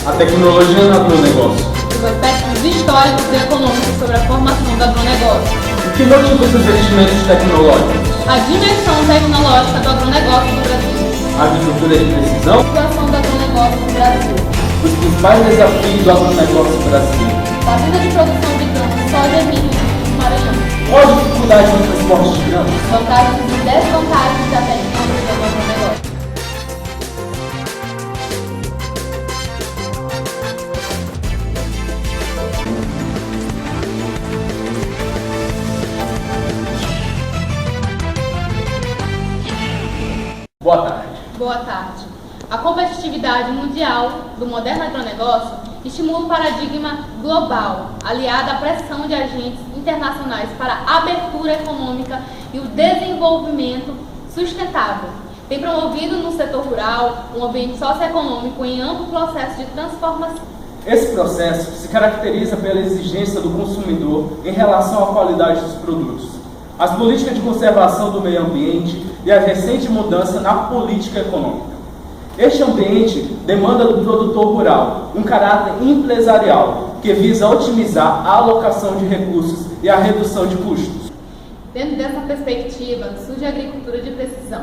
a tecnologia no agronegócio? Os aspectos históricos e econômicos sobre a formação do agronegócio. O que motiva os investimentos tecnológicos? A dimensão tecnológica do agronegócio no Brasil. A agricultura de precisão? A situação do agronegócio no Brasil. Os principais desafios do agronegócio no Brasil? A vida de produção de grãos, soja e milho no Maranhão. Qual a dificuldade no transporte de grãos? Vantagens e desvantagens da tecnologia do agronegócio. Boa tarde. Boa tarde. A competitividade mundial do moderno agronegócio estimula um paradigma global, aliado à pressão de agentes internacionais para a abertura econômica e o desenvolvimento sustentável. Tem promovido no setor rural um ambiente socioeconômico em amplo processo de transformação. Esse processo se caracteriza pela exigência do consumidor em relação à qualidade dos produtos, as políticas de conservação do meio ambiente e a recente mudança na política econômica. Este ambiente demanda do produtor rural um caráter empresarial que visa otimizar a alocação de recursos e a redução de custos. Dentro dessa perspectiva, surge a agricultura de precisão,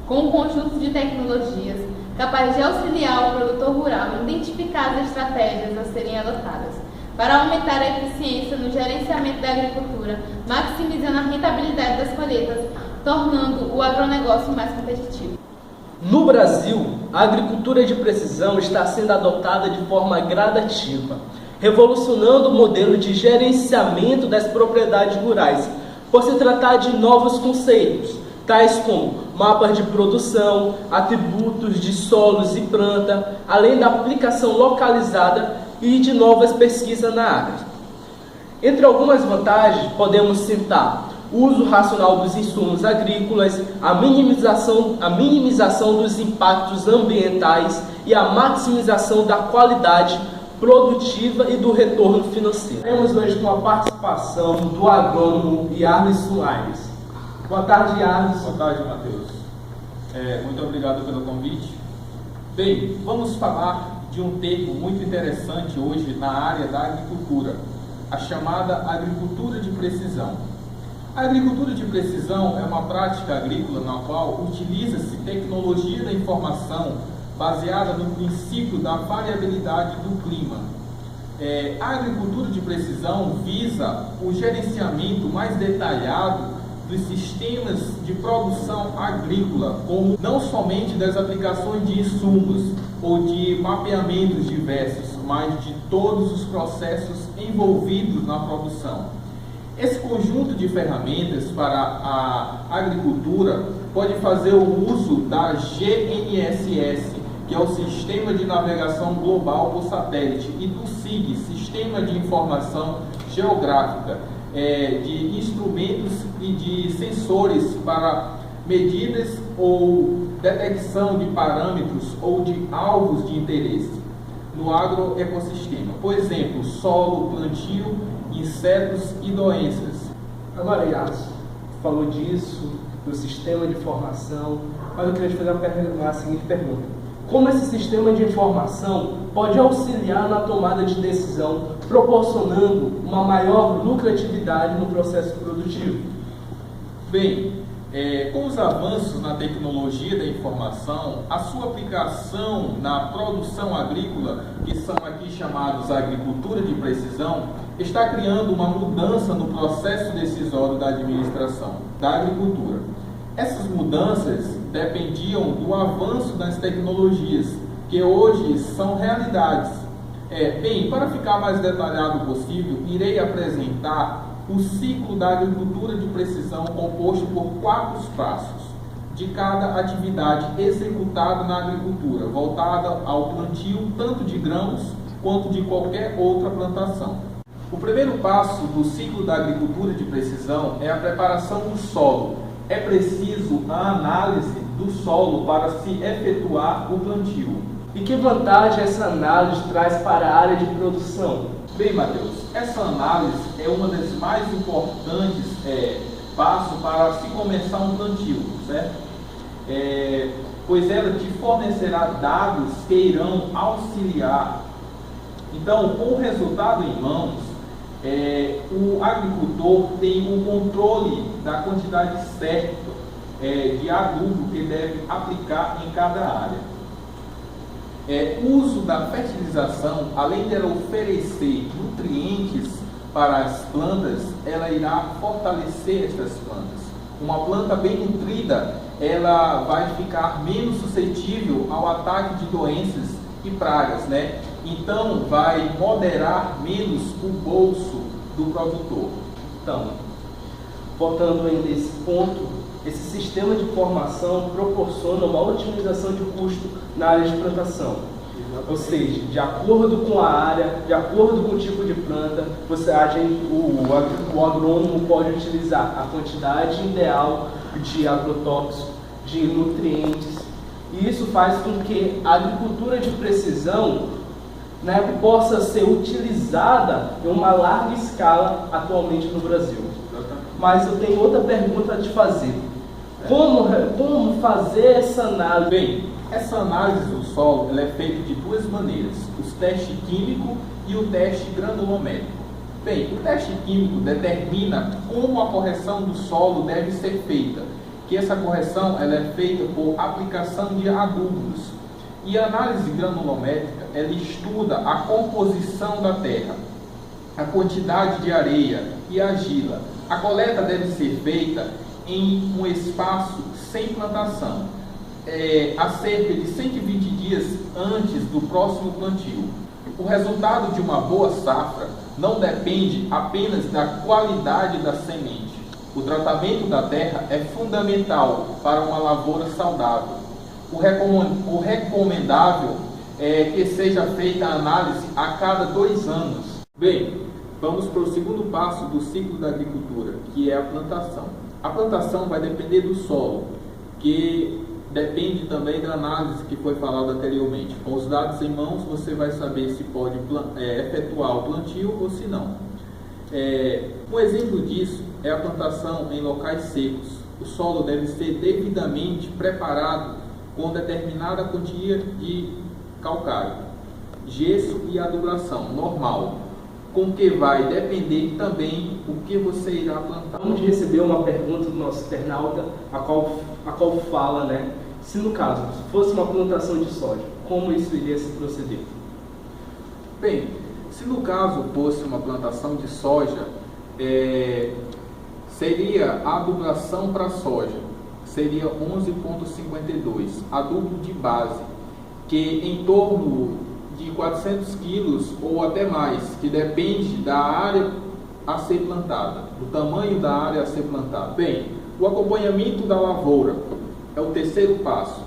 com um conjunto de tecnologias capaz de auxiliar o produtor rural a identificar as estratégias a serem adotadas para aumentar a eficiência no gerenciamento da agricultura, maximizando a rentabilidade das colheitas, tornando o agronegócio mais competitivo. No Brasil, a agricultura de precisão está sendo adotada de forma gradativa, revolucionando o modelo de gerenciamento das propriedades rurais, por se tratar de novos conceitos, tais como mapas de produção, atributos de solos e planta, além da aplicação localizada e de novas pesquisas na área. Entre algumas vantagens, podemos citar o uso racional dos insumos agrícolas, a minimização dos impactos ambientais e a maximização da qualidade produtiva e do retorno financeiro. Temos hoje com a participação do agrônomo Yarlisson Aires. Boa tarde, Yarlisson. Boa tarde, Matheus. Muito obrigado pelo convite. Bem, vamos falar de um termo muito interessante hoje na área da agricultura, a chamada agricultura de precisão. A agricultura de precisão é uma prática agrícola na qual utiliza-se tecnologia da informação baseada no princípio da variabilidade do clima. A agricultura de precisão visa o gerenciamento mais detalhado dos sistemas de produção agrícola, como não somente das aplicações de insumos ou de mapeamentos diversos, mas de todos os processos envolvidos na produção. Esse conjunto de ferramentas para a agricultura pode fazer o uso da GNSS, que é o Sistema de Navegação Global por Satélite, e do SIG, Sistema de Informação Geográfica, de instrumentos e de sensores para medidas ou detecção de parâmetros ou de alvos de interesse no agroecossistema. Por exemplo, solo, plantio, insetos e doenças. Agora, Yarlisson, falou disso, do sistema de informação, mas eu queria te fazer a seguinte pergunta. Como esse sistema de informação pode auxiliar na tomada de decisão, proporcionando uma maior lucratividade no processo produtivo? Bem, com os avanços na tecnologia da informação, a sua aplicação na produção agrícola, que são aqui chamados agricultura de precisão, está criando uma mudança no processo decisório da administração da agricultura. Essas mudanças dependiam do avanço das tecnologias, que hoje são realidades. Bem, para ficar mais detalhado possível, irei apresentar o ciclo da agricultura de precisão, composto por 4 passos de cada atividade executada na agricultura, voltada ao plantio tanto de grãos quanto de qualquer outra plantação. O primeiro passo do ciclo da agricultura de precisão é a preparação do solo. É preciso a análise do solo para se efetuar o plantio. E que vantagem essa análise traz para a área de produção? Bem, Matheus, essa análise é uma das mais importantes passos para se começar um plantio, certo? Pois ela te fornecerá dados que irão auxiliar Então, com o resultado em mãos, o agricultor tem o controle da quantidade certa de adubo que deve aplicar em cada área. O uso da fertilização, além de ela oferecer nutrientes para as plantas, ela irá fortalecer estas plantas. Uma planta bem nutrida, ela vai ficar menos suscetível ao ataque de doenças e pragas, né? Então, vai moderar menos o bolso do produtor. Então, voltando aí nesse ponto, esse sistema de formação proporciona uma otimização de custo na área de plantação. Ou seja, de acordo com a área, de acordo com o tipo de planta, o agrônomo pode utilizar a quantidade ideal de agrotóxicos, de nutrientes, e isso faz com que a agricultura de precisão, né, possa ser utilizada em uma larga escala atualmente no Brasil. Mas eu tenho outra pergunta a te fazer. Como fazer essa análise? Bem, essa análise do solo ela é feita de duas maneiras: o teste químico e o teste granulométrico. Bem, o teste químico determina como a correção do solo deve ser feita, que essa correção ela é feita por aplicação de adubos. E a análise granulométrica ela estuda a composição da terra, a quantidade de areia e argila. A coleta deve ser feita em um espaço sem plantação, a cerca de 120 dias antes do próximo plantio. O resultado de uma boa safra não depende apenas da qualidade da semente. O tratamento da terra é fundamental para uma lavoura saudável. O recomendável é que seja feita a análise a cada 2 anos. Bem, vamos para o segundo passo do ciclo da agricultura, que é a plantação. A plantação vai depender do solo, que depende também da análise que foi falada anteriormente. Com os dados em mãos, você vai saber se pode efetuar o plantio ou se não. Um exemplo disso é a plantação em locais secos. O solo deve ser devidamente preparado com determinada quantia de calcário, gesso e adubação normal, com que vai depender também o que você irá plantar. Vamos receber uma pergunta do nosso internauta, a qual fala, né, se no caso fosse uma plantação de soja, como isso iria se proceder? Bem, se no caso fosse uma plantação de soja, seria a adubação para soja, seria 11,52, adubo de base, que em torno de 400 quilos ou até mais, que depende da área a ser plantada, do tamanho da área a ser plantada. Bem, o acompanhamento da lavoura é o terceiro passo.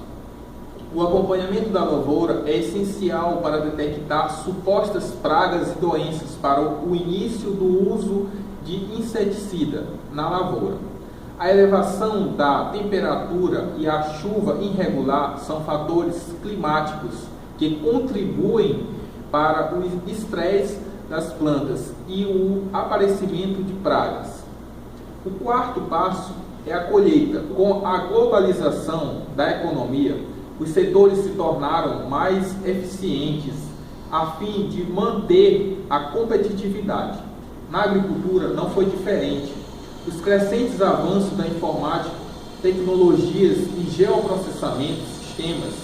O acompanhamento da lavoura é essencial para detectar supostas pragas e doenças para o início do uso de inseticida na lavoura. A elevação da temperatura e a chuva irregular são fatores climáticos que contribuem para o estresse das plantas e o aparecimento de pragas. O quarto passo é a colheita. Com a globalização da economia, os setores se tornaram mais eficientes a fim de manter a competitividade. Na agricultura não foi diferente. Os crescentes avanços da informática, tecnologias e geoprocessamento, sistemas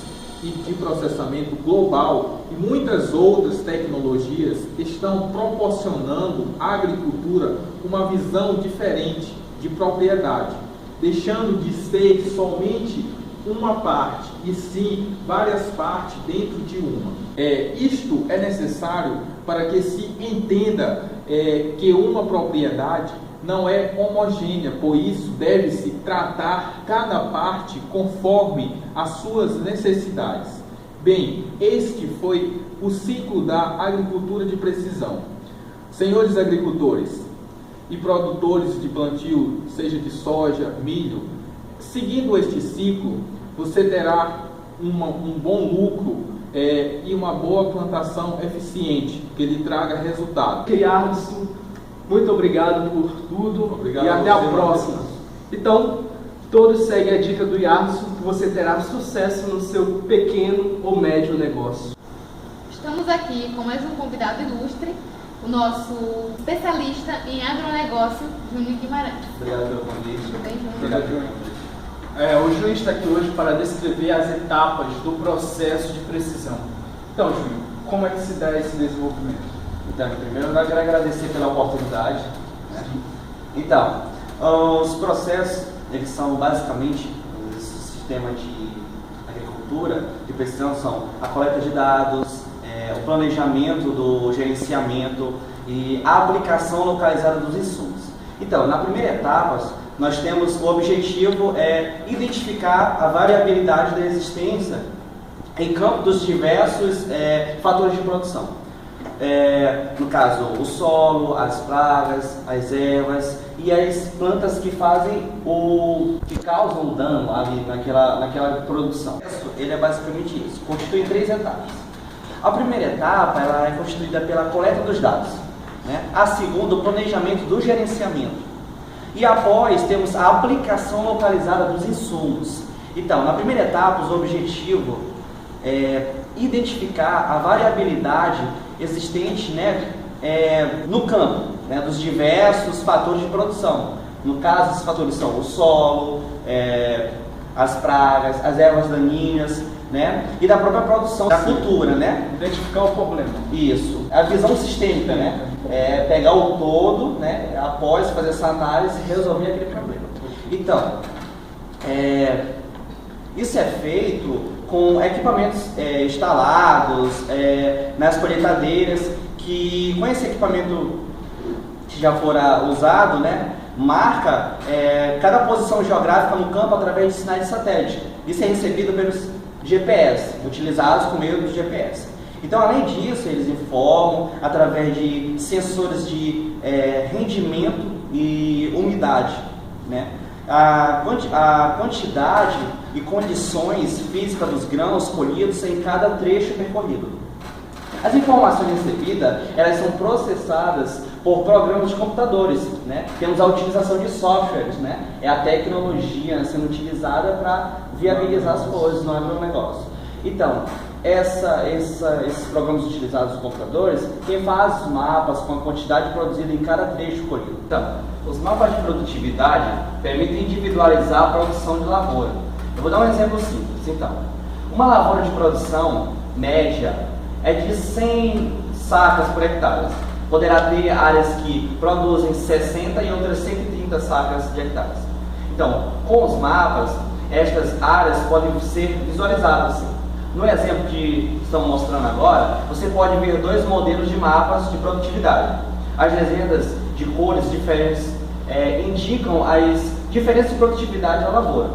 e de processamento global e muitas outras tecnologias estão proporcionando à agricultura uma visão diferente de propriedade, deixando de ser somente uma parte, e sim várias partes dentro de uma. Isto é necessário para que se entenda que uma propriedade não é homogênea, por isso deve-se tratar cada parte conforme as suas necessidades. Bem, este foi o ciclo da agricultura de precisão. Senhores agricultores e produtores de plantio, seja de soja, milho, seguindo este ciclo, você terá um bom lucro e uma boa plantação eficiente, que lhe traga resultado. Yarson, muito obrigado por tudo. Obrigado, e até a próxima. Então, todos seguem a dica do Yarson, que você terá sucesso no seu pequeno ou médio negócio. Estamos aqui com mais um convidado ilustre, o nosso especialista em agronegócio, Júnior Guimarães. Obrigado pelo convite. Tudo bem, Júnior? Obrigado pelo convite. O Júnior está aqui hoje para descrever as etapas do processo de precisão. Então, Júnior, como é que se dá esse desenvolvimento? Então, em primeiro lugar, eu quero agradecer pela oportunidade, né? Então, os processos, eles são basicamente o sistema de agricultura de precisão, são a coleta de dados, o planejamento do gerenciamento e a aplicação localizada dos insumos. Então, na primeira etapa, nós temos o objetivo identificar a variabilidade da existência em campo dos diversos fatores de produção. No caso, o solo, as pragas, as ervas e as plantas que causam dano ali naquela produção. Ele é basicamente isso, constitui 3 etapas. A primeira etapa ela é constituída pela coleta dos dados, né? A segunda, o planejamento do gerenciamento. E após, temos a aplicação localizada dos insumos. Então, na primeira etapa, o objetivo é identificar a variabilidade existente, né, no campo, né, dos diversos fatores de produção. No caso, esses fatores são o solo, as pragas, as ervas daninhas, né, e da própria produção da cultura, né? Identificar o problema. Isso. A visão sistêmica, né? Pegar o todo, né, após fazer essa análise e resolver aquele problema. Então, isso é feito com equipamentos instalados nas colheitadeiras, que com esse equipamento que já fora usado, né, marca cada posição geográfica no campo através de sinais de satélite. Isso é recebido pelos GPS, utilizados por meio do GPS. Então, além disso, eles informam através de sensores de rendimento e umidade, né, a quantidade e condições físicas dos grãos colhidos em cada trecho percorrido. As informações recebidas, elas são processadas por programas de computadores, né? Temos a utilização de softwares, né? É a tecnologia sendo utilizada para viabilizar as coisas no agronegócio. Então, esses programas utilizados nos computadores, quem faz os mapas com a quantidade produzida em cada trecho colhido. Então, os mapas de produtividade permitem individualizar a produção de lavoura. Eu vou dar um exemplo simples. Então, uma lavoura de produção média é de 100 sacas por hectare. Poderá ter áreas que produzem 60 e outras 130 sacas de hectares. Então, com os mapas, estas áreas podem ser visualizadas. No exemplo que estamos mostrando agora, você pode ver 2 modelos de mapas de produtividade. As legendas de cores diferentes indicam as diferenças de produtividade da lavoura.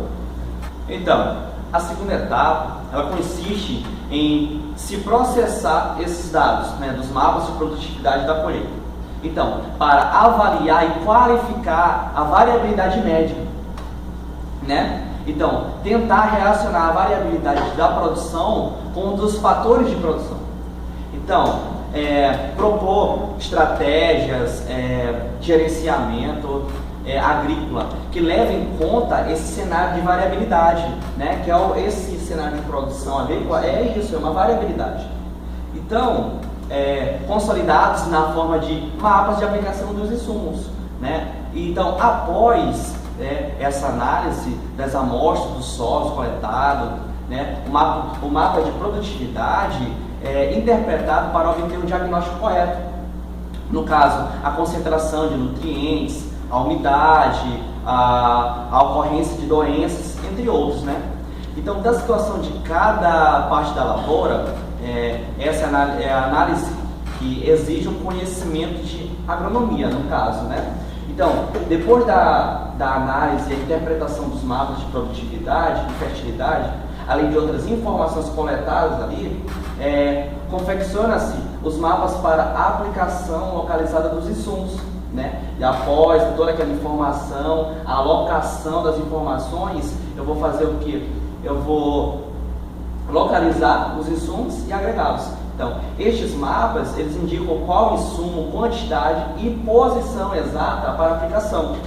Então, a segunda etapa, ela consiste em se processar esses dados, né, dos mapas de produtividade da colheita. Então, para avaliar e qualificar a variabilidade média, né? Então, tentar relacionar a variabilidade da produção com um dos fatores de produção. Então, propor estratégias, gerenciamento agrícola que levem em conta esse cenário de variabilidade, né? Que é esse cenário de produção agrícola, isso, é uma variabilidade. Então, consolidados na forma de mapas de aplicação dos insumos, né? Então, após essa análise das amostras dos solos coletados, né, o mapa de produtividade é interpretado para obter um diagnóstico correto. No caso, a concentração de nutrientes, a umidade, a ocorrência de doenças, entre outros, né? Então, da situação de cada parte da lavoura, essa é a análise que exige um conhecimento de agronomia, no caso, né? Então, depois da análise e a interpretação dos mapas de produtividade e fertilidade, além de outras informações coletadas ali, confecciona-se os mapas para aplicação localizada dos insumos, né? E após toda aquela informação, a alocação das informações, eu vou fazer o quê? Eu vou localizar os insumos e agregá-los. Então, estes mapas, eles indicam qual insumo, quantidade e posição exata para a aplicação.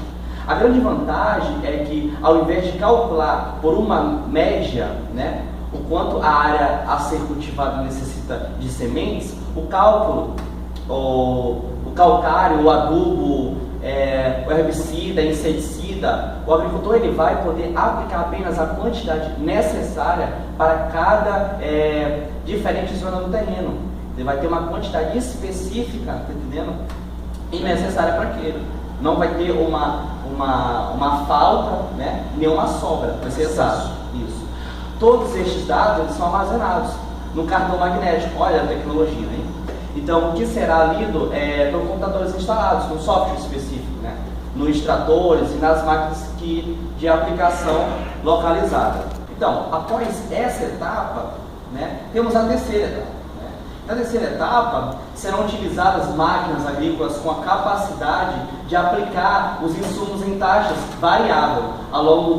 A grande vantagem é que, ao invés de calcular por uma média, né, Enquanto a área a ser cultivada necessita de sementes, o cálculo, o calcário, o adubo, o herbicida, inseticida, o agricultor ele vai poder aplicar apenas a quantidade necessária para cada diferente zona do terreno. Ele vai ter uma quantidade específica, tá entendendo? E necessária para aquilo. Não vai ter uma falta, né? Nem uma sobra, vai ser exato. Isso. Todos estes dados eles são armazenados no cartão magnético. Olha a tecnologia, hein? Então, o que será lido por computadores instalados, com software específico, né? Nos tratores e nas máquinas de aplicação localizada. Então, após essa etapa, né, temos a terceira etapa. Né? Na terceira etapa, serão utilizadas máquinas agrícolas com a capacidade de aplicar os insumos em taxas variáveis ao longo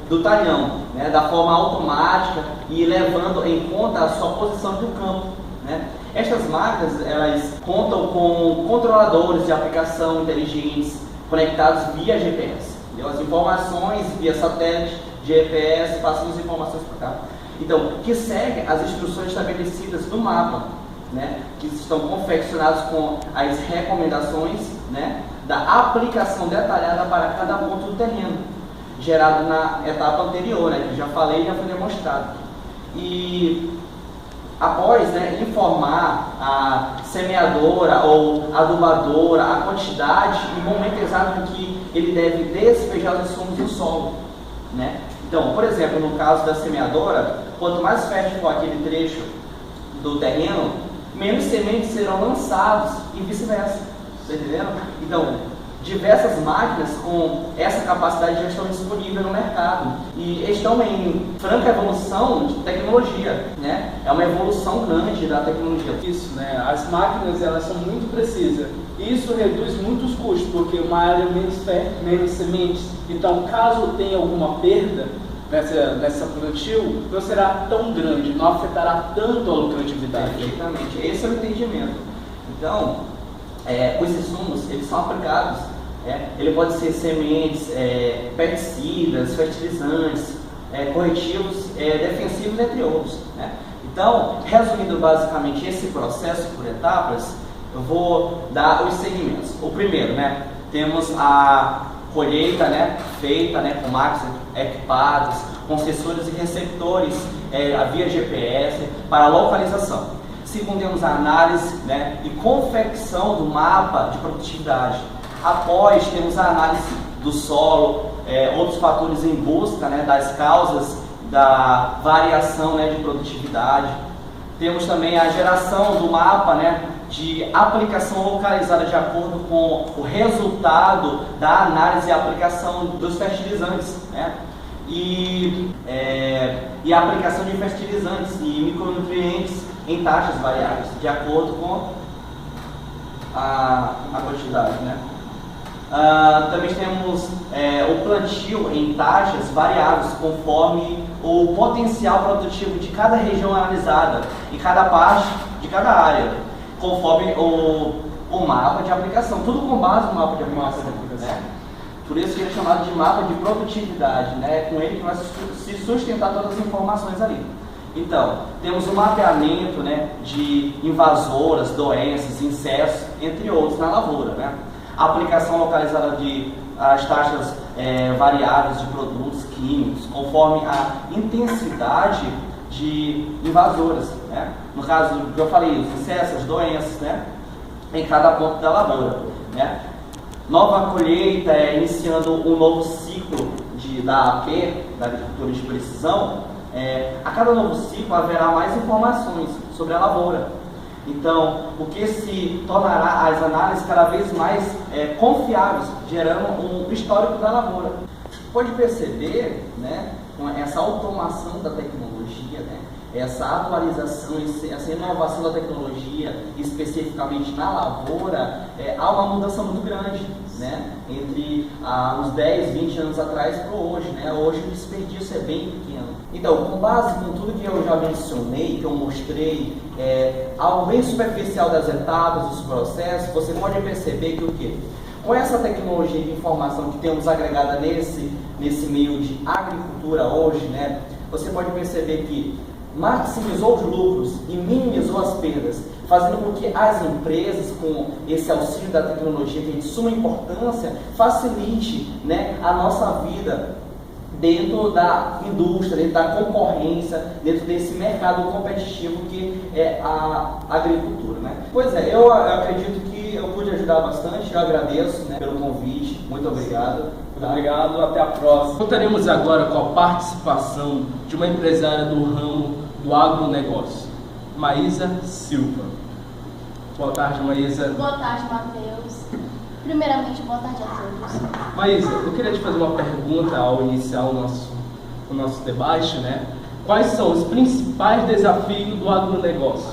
do talhão, né, da forma automática e levando em conta a sua posição do campo. Né? Estas máquinas elas contam com controladores de aplicação inteligentes conectados via GPS. Entendeu? As informações via satélite, GPS, passam as informações para cá. Então, que segue as instruções estabelecidas no mapa, né? Que estão confeccionados com as recomendações, né? Da aplicação detalhada para cada ponto do terreno, gerado na etapa anterior, né? Que já falei e já foi demonstrado. E após, né, informar a semeadora ou adubadora a quantidade e momento exato em que ele deve despejar os insumos no solo, né? Então, por exemplo, no caso da semeadora, quanto mais fértil for aquele trecho do terreno, menos sementes serão lançados e vice-versa. Está entendendo? Então, diversas máquinas com essa capacidade já estão disponíveis no mercado e estão em franca evolução de tecnologia, né? É uma evolução grande da tecnologia. Isso, né? As máquinas elas são muito precisas. Isso reduz muitos custos, porque uma área menos fértil, menos sementes. Então, caso tenha alguma perda nessa plantio, não será tão grande, não afetará tanto a lucratividade. Perfeitamente, esse é o entendimento. Então, os insumos eles são aplicados. Ele pode ser sementes, pesticidas, fertilizantes, corretivos, defensivos, entre outros. Né? Então, resumindo basicamente esse processo por etapas, eu vou dar os segmentos. O primeiro, né, temos a colheita, né, feita, né, com máquinas equipadas, com sensores e receptores via GPS para localização. Segundo, temos a análise, né, e confecção do mapa de produtividade. Após, temos a análise do solo, outros fatores em busca, né, das causas da variação, né, de produtividade. Temos também a geração do mapa, né, de aplicação localizada de acordo com o resultado da análise e aplicação dos fertilizantes, né? E a aplicação de fertilizantes e micronutrientes em taxas variáveis, de acordo com a quantidade, né? Também temos o plantio em taxas variáveis conforme o potencial produtivo de cada região analisada e cada parte de cada área, conforme o mapa de aplicação, tudo com base no mapa de aplicação, né? Por isso que ele é chamado de mapa de produtividade, né? Com ele que vai se sustentar todas as informações ali. Então, temos o mapeamento, né, de invasoras, doenças, insetos, entre outros na lavoura, né? A aplicação localizada de as taxas variáveis de produtos químicos, conforme a intensidade de invasoras, né? No caso que eu falei, os insetos, as doenças, né? Em cada ponto da lavoura, né? Nova colheita, iniciando um novo ciclo da AP, da agricultura de precisão. A cada novo ciclo haverá mais informações sobre a lavoura. Então, o que se tornará as análises cada vez mais confiáveis, gerando um histórico da lavoura. Pode perceber, né, com essa automação da tecnologia, né, essa atualização, essa inovação da tecnologia, especificamente na lavoura, há uma mudança muito grande, né, entre uns 10, 20 anos atrás para hoje, né? Hoje o desperdício é bem pequeno. Então, com base em tudo que eu já mencionei, que eu mostrei, algo bem superficial das etapas, dos processos, você pode perceber que o quê? Com essa tecnologia de informação que temos agregada nesse meio de agricultura hoje, né, você pode perceber que maximizou os lucros e minimizou as perdas, fazendo com que as empresas, com esse auxílio da tecnologia que é de suma importância, facilite, né, a nossa vida dentro da indústria, dentro da concorrência, dentro desse mercado competitivo que é a agricultura, né? Pois é, eu acredito que eu pude ajudar bastante, eu agradeço, né, pelo convite, muito obrigado. Muito obrigado, até a próxima. Contaremos agora com a participação de uma empresária do ramo do agronegócio, Maísa Silva. Boa tarde, Maísa. Boa tarde, Matheus. Primeiramente, boa tarde a todos. Maísa, eu queria te fazer uma pergunta ao iniciar o nosso debate, né? Quais são os principais desafios do agronegócio?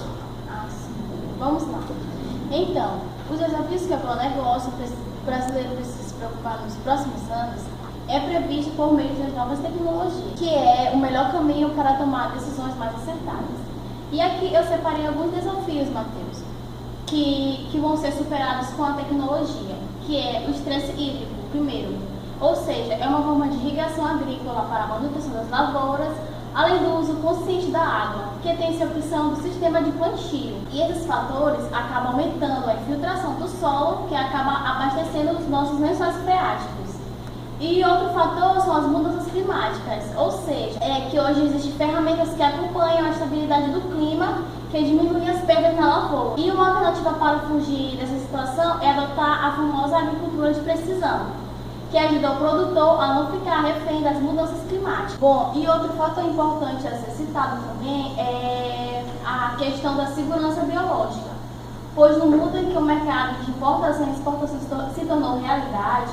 Sim. Vamos lá. Então, os desafios que o agronegócio brasileiro precisa se preocupar nos próximos anos é previsto por meio das novas tecnologias, que é o melhor caminho para tomar decisões mais acertadas. E aqui eu separei alguns desafios, Matheus, que vão ser superados com a tecnologia, que é o estresse hídrico, primeiro. Ou seja, é uma forma de irrigação agrícola para a manutenção das lavouras, além do uso consciente da água, que tem-se a opção do sistema de plantio. E esses fatores acabam aumentando a infiltração do solo, que acaba abastecendo os nossos lençóis freáticos. E outro fator são as mudanças climáticas, ou seja, que hoje existem ferramentas que acompanham a estabilidade do clima, que diminuem as perdas na lavoura. E uma alternativa para fugir dessa situação é adotar a famosa agricultura de precisão, que ajuda o produtor a não ficar refém das mudanças climáticas. Bom, e outro fator importante a ser citado também é a questão da segurança biológica, pois no mundo em que o mercado de importação e exportação se tornou realidade,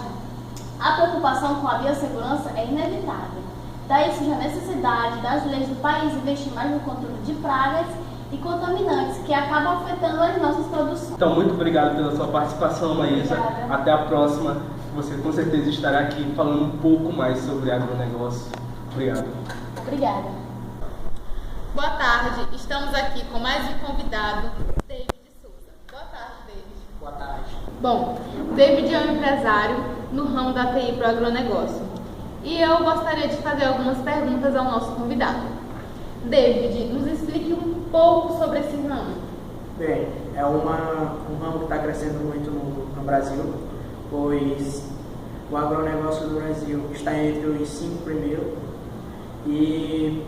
a preocupação com a biossegurança é inevitável. Daí surge a necessidade das leis do país investir mais no controle de pragas e contaminantes que acabam afetando as nossas produções. Então, muito obrigado pela sua participação, Maísa. Obrigada. Até a próxima. Você com certeza estará aqui falando um pouco mais sobre agronegócio. Obrigado. Obrigada. Boa tarde, estamos aqui com mais um convidado, David Souza. Boa tarde, David. Boa tarde. Bom, David é um empresário no ramo da TI para o agronegócio. E eu gostaria de fazer algumas perguntas ao nosso convidado. David, nos explique um pouco sobre esse ramo. Bem, é um ramo que está crescendo muito no Brasil, pois o agronegócio do Brasil está entre os 5 primeiros e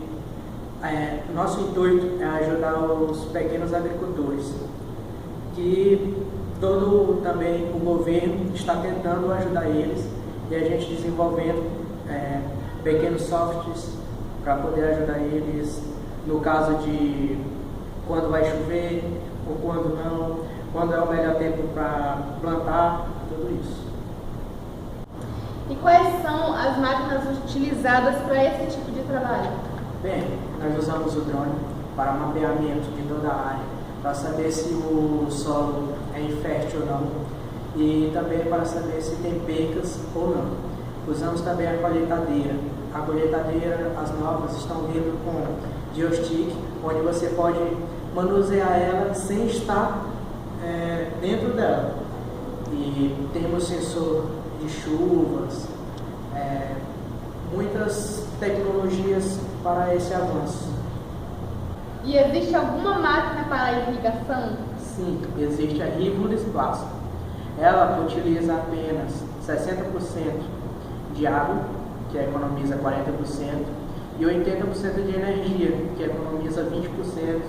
nosso intuito é ajudar os pequenos agricultores, que todo também o governo está tentando ajudar eles e a gente desenvolvendo pequenos softwares para poder ajudar eles no caso de quando vai chover ou quando não, quando é o melhor tempo para plantar, tudo isso. E quais são as máquinas utilizadas para esse tipo de trabalho? Bem, nós usamos o drone para mapeamento de toda a área, para saber se o solo é infértil ou não, e também para saber se tem percas ou não. Usamos também a colheitadeira. A colheitadeira, as novas, estão vindo com joystick, onde você pode manusear ela sem estar dentro dela. E temos sensor de chuvas, muitas tecnologias para esse avanço. E existe alguma máquina para irrigação? Sim, existe a Rivulis Blast. Ela utiliza apenas 60% de água, que economiza 40%, e 80% de energia, que economiza 20%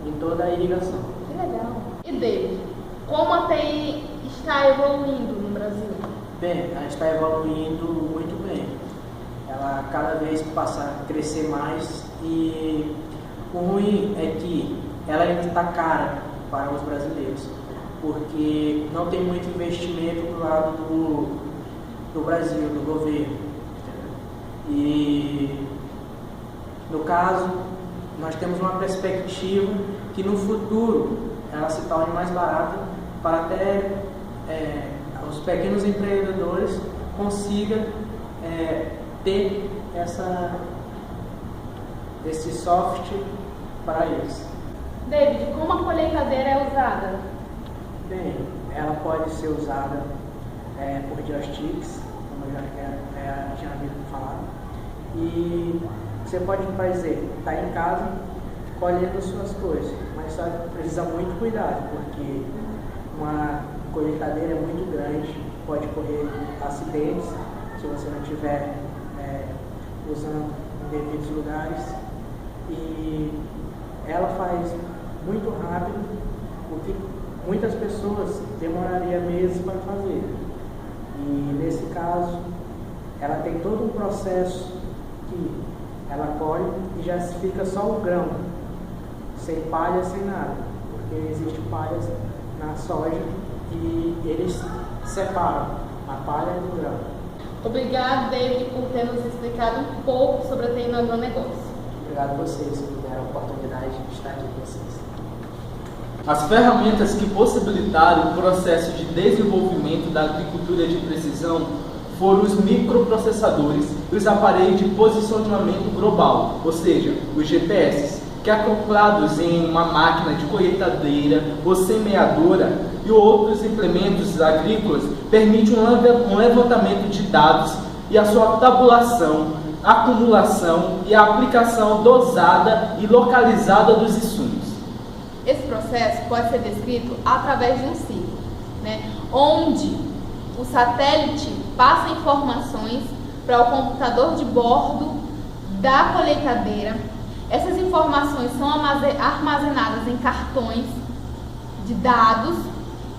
em toda a irrigação. Que legal. E David, como a TI está evoluindo no Brasil? Bem, ela está evoluindo muito bem. Ela cada vez passa a crescer mais e o ruim é que ela ainda está cara para os brasileiros, porque não tem muito investimento do lado do Brasil, do governo. E no caso, nós temos uma perspectiva que no futuro ela se torne mais barata para até os pequenos empreendedores consigam ter esse software para eles. David, como a colheitadeira é usada? Bem, ela pode ser usada por joysticks, como eu já tinha ouvido falar. E você pode, por exemplo, estar em casa, colhendo suas coisas, mas só precisa muito cuidado, porque uma colheitadeira é muito grande, pode correr acidentes se você não estiver usando em devidos lugares, e ela faz muito rápido o que muitas pessoas demorariam meses para fazer. E nesse caso, ela tem todo um processo que ela colhe e já fica só o grão, sem palha, sem nada, porque existe palhas na soja e eles separam a palha do grão. Obrigada, David, por ter nos explicado um pouco sobre a TI no agronegócio. Obrigado a vocês que me deram a oportunidade de estar aqui com vocês. As ferramentas que possibilitaram o processo de desenvolvimento da agricultura de precisão foram os microprocessadores e os aparelhos de posicionamento global, ou seja, os GPS, que acoplados em uma máquina de colheitadeira ou semeadora e outros implementos agrícolas, permitem um levantamento de dados e a sua tabulação, acumulação e a aplicação dosada e localizada dos insumos. Esse processo pode ser descrito através de um ciclo, onde o satélite passa informações para o computador de bordo da colheitadeira. Essas informações são armazenadas em cartões de dados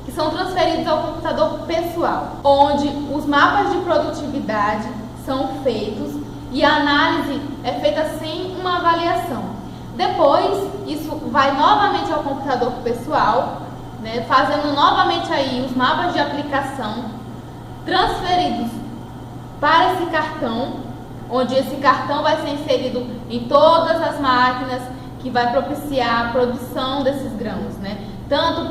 que são transferidos ao computador pessoal, onde os mapas de produtividade são feitos e a análise é feita sem uma avaliação. Depois, isso vai novamente ao computador pessoal, fazendo novamente aí os mapas de aplicação transferidos para esse cartão, onde esse cartão vai ser inserido em todas as máquinas que vai propiciar a produção desses grãos, tanto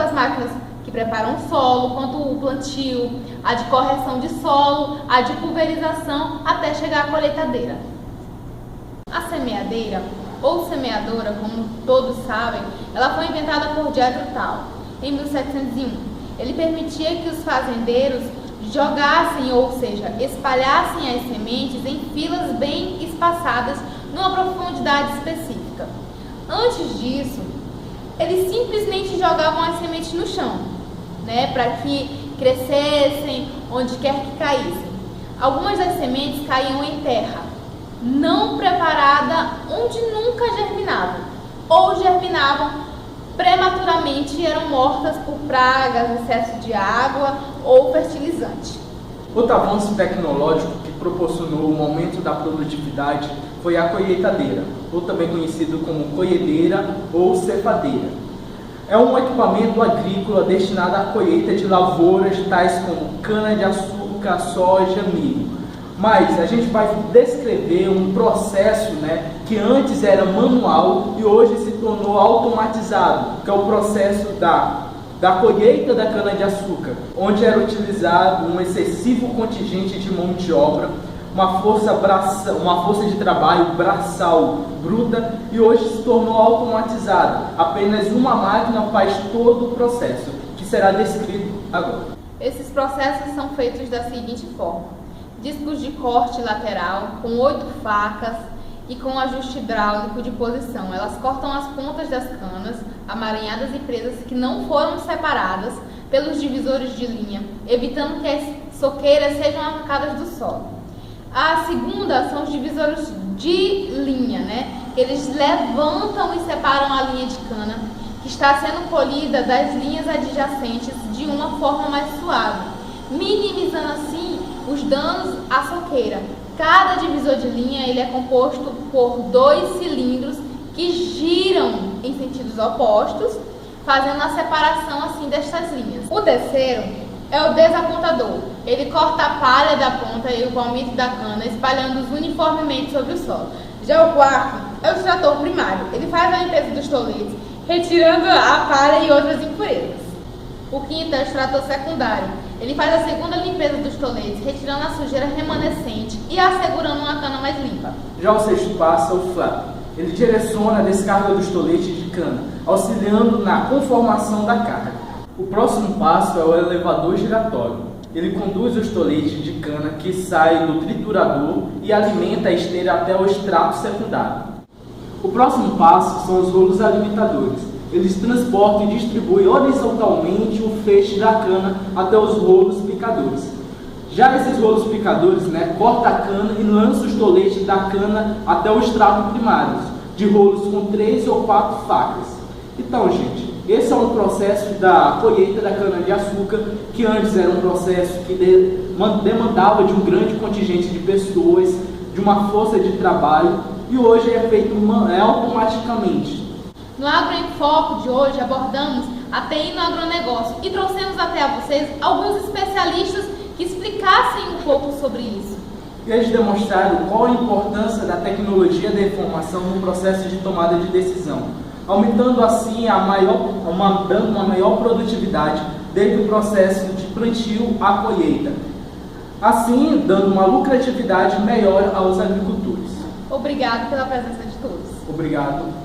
as máquinas que preparam o solo, quanto o plantio, a de correção de solo, a de pulverização, até chegar à colheitadeira. A semeadeira, ou semeadora, como todos sabem, ela foi inventada por Jethro Tull em 1701. Ele permitia que os fazendeiros jogassem, ou seja, espalhassem as sementes em filas bem espaçadas numa profundidade específica. Antes disso, eles simplesmente jogavam as sementes no chão, para que crescessem onde quer que caíssem. Algumas das sementes caíam em terra não preparada, onde nunca germinavam, ou germinavam prematuramente e eram mortas por pragas, excesso de água ou fertilizante. Outro avanço tecnológico que proporcionou o aumento da produtividade foi a colheitadeira, ou também conhecido como colhedeira ou cepadeira. É um equipamento agrícola destinado à colheita de lavouras tais como cana-de-açúcar, soja, milho. Mas a gente vai descrever um processo que antes era manual e hoje se tornou automatizado, que é o processo da colheita da cana-de-açúcar, onde era utilizado um excessivo contingente de mão de obra, uma força de trabalho braçal bruta, e hoje se tornou automatizado. Apenas uma máquina faz todo o processo, que será descrito agora. Esses processos são feitos da seguinte forma: discos de corte lateral com 8 facas e com ajuste hidráulico de posição. Elas cortam as pontas das canas, amaranhadas e presas que não foram separadas pelos divisores de linha, evitando que as soqueiras sejam arrancadas do solo. A segunda são os divisores de linha, Eles levantam e separam a linha de cana, que está sendo colhida das linhas adjacentes de uma forma mais suave, minimizando assim os danos à soqueira. Cada divisor de linha ele é composto por 2 cilindros que giram em sentidos opostos, fazendo a separação assim destas linhas. O terceiro é o desapontador. Ele corta a palha da ponta e o palmito da cana, espalhando-os uniformemente sobre o solo. Já o quarto é o extrator primário. Ele faz a limpeza dos toletes, retirando a palha e outras impurezas. O quinto é o extrator secundário. Ele faz a segunda limpeza dos toletes, retirando a sujeira remanescente e assegurando uma cana mais limpa. Já o sexto passo é o flap. Ele direciona a descarga dos toletes de cana, auxiliando na conformação da carga. O próximo passo é o elevador giratório. Ele conduz os toletes de cana que saem do triturador e alimenta a esteira até o extrato secundário. O próximo passo são os rolos alimentadores. Eles transportam e distribuem horizontalmente o feixe da cana até os rolos picadores. Já esses rolos picadores, corta a cana e lança os toletes da cana até o extrato primário, de rolos com 3 ou 4 facas. Então, gente, esse é um processo da colheita da cana-de-açúcar, que antes era um processo que demandava de um grande contingente de pessoas, de uma força de trabalho, e hoje é feito automaticamente. No Agro em Foco de hoje abordamos a TI no agronegócio e trouxemos até a vocês alguns especialistas que explicassem um pouco sobre isso. E eles demonstraram qual a importância da tecnologia da informação no processo de tomada de decisão, aumentando assim dando uma maior produtividade desde o processo de plantio à colheita, assim dando uma lucratividade melhor aos agricultores. Obrigado pela presença de todos. Obrigado.